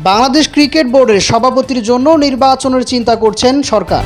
Bangladesh cricket বোর্ডের সভাপতির জন্য নির্বাচনের চিন্তা করছেন সরকার।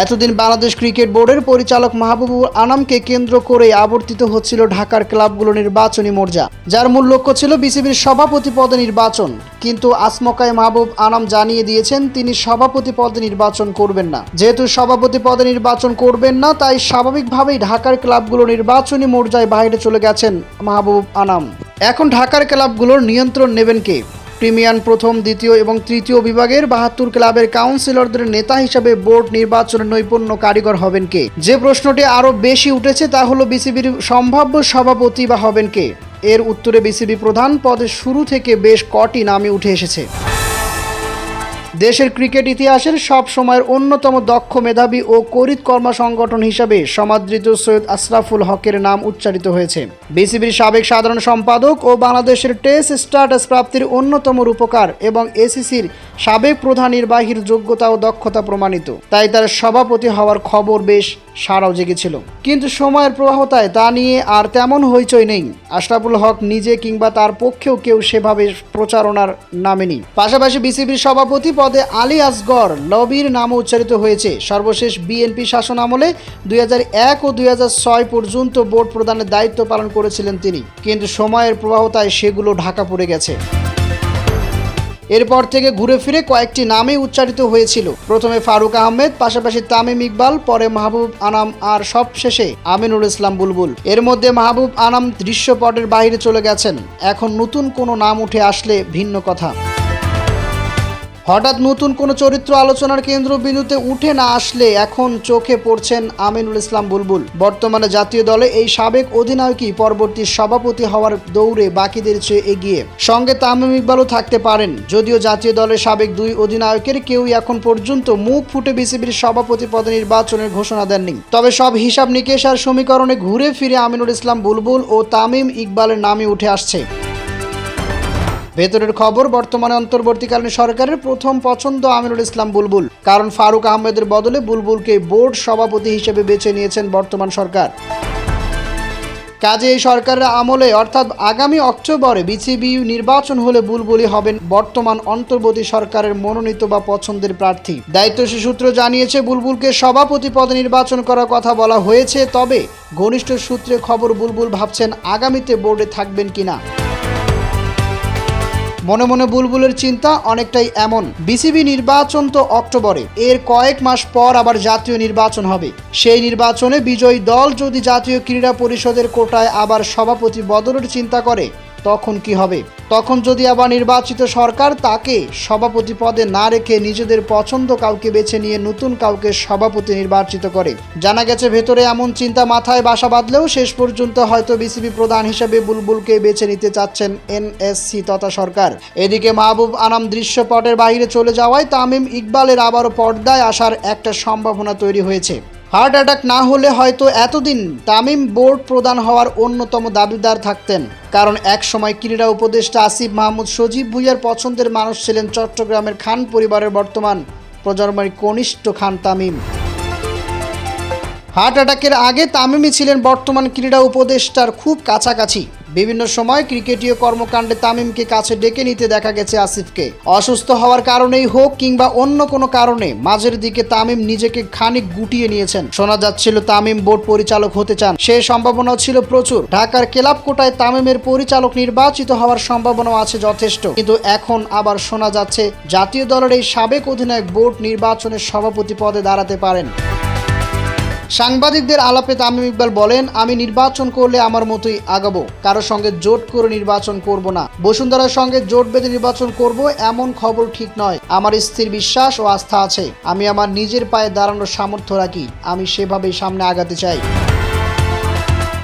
এতদিন বাংলাদেশ ক্রিকেট বোর্ডের পরিচালক মাহবুবুল আনামকে কেন্দ্র করে আবর্তিত হচ্ছিল ঢাকার ক্লাবগুলোর নির্বাচনী মোর্চা, যার মূল লক্ষ্য ছিল বিসিবির সভাপতি পদে নির্বাচন। কিন্তু আচমকায় মাহবুব আনাম জানিয়ে দিয়েছেন তিনি সভাপতি পদে নির্বাচন করবেন না। যেহেতু সভাপতি পদে নির্বাচন করবেন না, তাই স্বাভাবিকভাবেই ঢাকার ক্লাবগুলো নির্বাচনী মোর্চায় বাইরে চলে গেছেন মাহবুব আনাম। এখন ঢাকার ক্লাবগুলোর নিয়ন্ত্রণ নেবেন কে? প্রিমিয়ার প্রথম, দ্বিতীয় এবং তৃতীয় বিভাগের ৭২ ক্লাবের কাউন্সিলরদের নেতা হিসেবে বোর্ড নির্বাচনের নৈপুণ্য কারিগর হবেন কে? যে প্রশ্নটি আরও বেশি উঠেছে তা হলো বিসিবির সম্ভাব্য সভাপতি বা হবেন কে? এর উত্তরে বিসিবি প্রধান পদে শুরু থেকে বেশ কটি নামই উঠে এসেছে। দেশের ক্রিকেট ইতিহাসের সব সময়ের অন্যতম দক্ষ, মেধাবী ও কর্মা সংগঠন হিসাবে সমাদৃত সৈয়দ আশরাফুল হকের নাম উচ্চারিত হয়েছে। বিসিবির সাবেক সাধারণ সম্পাদক ও বাংলাদেশের টেস্ট স্ট্যাটাস প্রাপ্তির অন্যতম রূপকার এবং এসিসির সাবেক প্রধান নির্বাহীর যোগ্যতা ও দক্ষতা প্রমাণিত, তাই তার সভাপতি হওয়ার খবর বেশ সাড়াও জেগেছিল। কিন্তু সময়ের প্রবাহতায় তা নিয়ে আর তেমন হইচই নেই। আশরাফুল হক নিজে কিংবা তার পক্ষেও কেউ সেভাবে প্রচারণার নামেনি। পাশাপাশি বিসিবির সভাপতি পদে আলী আসগর লবির নামও উচ্চারিত হয়েছে। সর্বশেষ বিএনপি শাসন আমলে ২০০১ ও ২০০৬ পর্যন্ত বোর্ড প্রধানের দায়িত্ব পালন করেছিলেন তিনি, কিন্তু সময়ের প্রবাহতায় সেগুলো ঢাকা পড়ে গেছে। এরপর থেকে ঘুরে ফিরে কয়েকটি নামই উচ্চারিত হয়েছিল। প্রথমে ফারুক আহমেদ, পাশাপাশি তামিম ইকবাল, পরে মাহবুব আনাম আর সবশেষে আমিনুল ইসলাম বুলবুল। এর মধ্যে মাহবুব আনাম দৃশ্যপটের বাইরে চলে গেছেন। এখন নতুন কোনো নাম উঠে আসলে ভিন্ন কথা। হঠাৎ নতুন কোনো চরিত্র আলোচনার কেন্দ্রবিন্দুতে উঠে না আসলে এখন চোখে পড়ছেন আমিনুল ইসলাম বুলবুল। বর্তমানে জাতীয় দলে এই সাবেক অধিনায়কই পরবর্তী সভাপতি হওয়ার দৌড়ে বাকিদের চেয়ে এগিয়ে। সঙ্গে তামিম ইকবালও থাকতে পারেন। যদিও জাতীয় দলের সাবেক দুই অধিনায়কের কেউই এখন পর্যন্ত মুখ ফুটে বিসিবির সভাপতি পদে নির্বাচনের ঘোষণা দেননি। তবে সব হিসাব নিকেশ আর সমীকরণে ঘুরে ফিরে আমিনুল ইসলাম বুলবুল ও তামিম ইকবালের নামই উঠে আসছে। ভেতরের খবর, বর্তমানে অন্তর্বর্তীকালীন সরকারের প্রথম পছন্দ আমিনুল ইসলাম বুলবুল, কারণ ফারুক আহমেদের বদলে বুলবুলকে বোর্ড সভাপতি হিসেবে বেছে নিয়েছেন বর্তমান সরকার। কাজে এই সরকারের আমলে অর্থাৎ আগামী অক্টোবরে বিসিবি নির্বাচন হলে বুলবুলই হবেন বর্তমান অন্তর্বর্তী সরকারের মনোনীত বা পছন্দের প্রার্থী। দায়িত্বশীল সূত্র জানিয়েছে বুলবুলকে সভাপতি পদে নির্বাচন করার কথা বলা হয়েছে। তবে ঘনিষ্ঠ সূত্রে খবর, বুলবুল ভাবছেন আগামীতে বোর্ডে থাকবেন কিনা। মনে মনে বুলবুলের চিন্তা অনেকটাই এমন, বিসিবি নির্বাচন তো অক্টোবরে, এর কয়েক মাস পর আবার জাতীয় নির্বাচন হবে। সেই নির্বাচনে বিজয়ী দল যদি জাতীয় ক্রীড়া পরিষদের কোটায় আবার সভাপতি বদলের চিন্তা করে, তখন কি হবে? তখন যদি আবার নির্বাচিত সরকার তাকে সভাপতি পদে না রেখে নিজেদের পছন্দ কাউকে বেছে নিয়ে নতুন কাউকে সভাপতি নির্বাচিত করে। জানা গেছে ভেতরে এমন চিন্তা মাথায় বাসা বাঁধলেও শেষ পর্যন্ত হয়তো বিসিবি প্রধান হিসেবে বুলবুলকে বেছে নিতে চাচ্ছেন এনএসসি তথা সরকার। এদিকে মাহবুব আনাম দৃশ্যপটের বাইরে চলে যাওয়ায় তামিম ইকবালের আবারও পর্দায় আসার একটা সম্ভাবনা তৈরি হয়েছে। হার্ট অ্যাটাক না হলে হয়তো এতদিন তামিম বোর্ড প্রধান হওয়ার অন্যতম দাবিদার থাকতেন, কারণ এক সময় ক্রীড়া উপদেষ্টা আসিফ মাহমুদ সজীব ভুঁইয়ার পছন্দের মানুষ ছিলেন চট্টগ্রামের খান পরিবারের বর্তমান প্রজন্মের কনিষ্ঠ খান তামিম। হার্ট অ্যাটাকের আগে তামিমই ছিলেন বর্তমান ক্রীড়া উপদেষ্টার খুব কাছাকাছি। বিভিন্ন সময় ক্রিকেটীয় কর্মকাণ্ডে তামিমকে কাছে ডেকে নিতে দেখা গেছে আসিফকে। অসুস্থ হওয়ার কারণেই হোক কিংবা অন্য কোনো কারণে মাঝের দিকে তামিম নিজেকে খানিক গুটিয়ে নিয়েছেন। শোনা যাচ্ছিল তামিম বোর্ড পরিচালক হতে চান, সেই সম্ভাবনাও ছিল প্রচুর। ঢাকার ক্লাব কোটায় তামিমের পরিচালক নির্বাচিত হওয়ার সম্ভাবনাও আছে যথেষ্ট। কিন্তু এখন আবার শোনা যাচ্ছে জাতীয় দলের এই সাবেক অধিনায়ক বোর্ড নির্বাচনের সভাপতি পদে দাঁড়াতে পারেন। সাংবাদিকদের আলাপে তামিম ইকবাল বলেন, আমি নির্বাচন করলে আমার মতোই আগাবো, কারোর সঙ্গে জোট করে নির্বাচন করব না। বসুন্ধরার সঙ্গে জোট বেঁধে নির্বাচন করব এমন খবর ঠিক নয়। আমার স্থির বিশ্বাস ও আস্থা আছে। আমি আমার নিজের পায়ে দাঁড়ানোর সামর্থ্য রাখি। আমি সেভাবেই সামনে আগাতে চাই।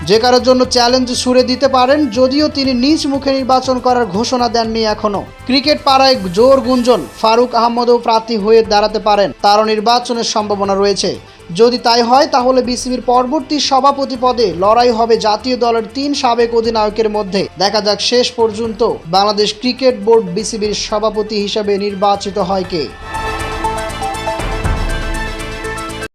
যে কারোর জন্য চ্যালেঞ্জ ছুড়ে দিতে পারেন, যদিও তিনি নিজ মুখে নির্বাচন করার ঘোষণা দেননি এখনো। ক্রিকেট পাড়ায় জোর গুঞ্জন ফারুক আহমদও প্রার্থী হয়ে দাঁড়াতে পারেন, তারও নির্বাচনের সম্ভাবনা রয়েছে। যদি তাই হয় তাহলে বিসিবির পরবর্তী সভাপতি পদে লড়াই হবে জাতীয় দলের ৩ সাবেক অধিনায়কের মধ্যে। দেখা যাক শেষ পর্যন্ত বাংলাদেশ ক্রিকেট বোর্ড বিসিবির সভাপতি হিসেবে নির্বাচিত হয় কে।